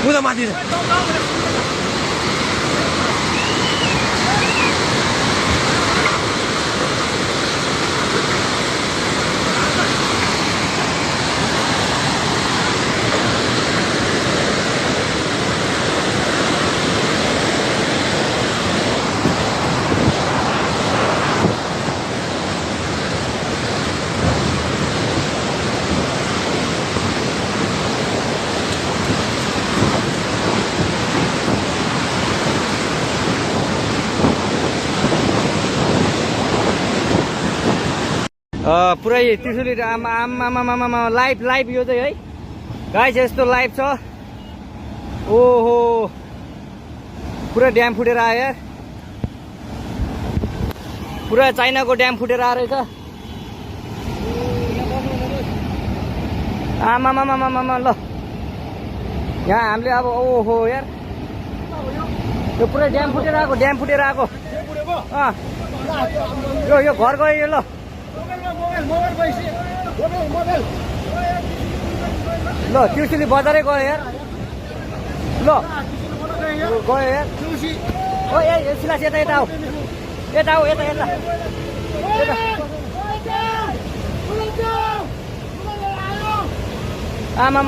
उता माथि पुरै त्रिशुली आमा लाइभ यो चाहिँ है गाइस यस्तो लाइभ छ ओहो पुरा ड्याम फुटेर आयो यार पुरा चाइनाको ड्याम फुटेर आएर रहेछ आमा ल यहाँ हामीले अब ओहो यार यो पुरै ड्याम फुटेर आएको यो घर गयो यो ल ल त्रिशुली बजारै गयो यार ल गयो यार ओ ए सिलास यता आऊ यता आमा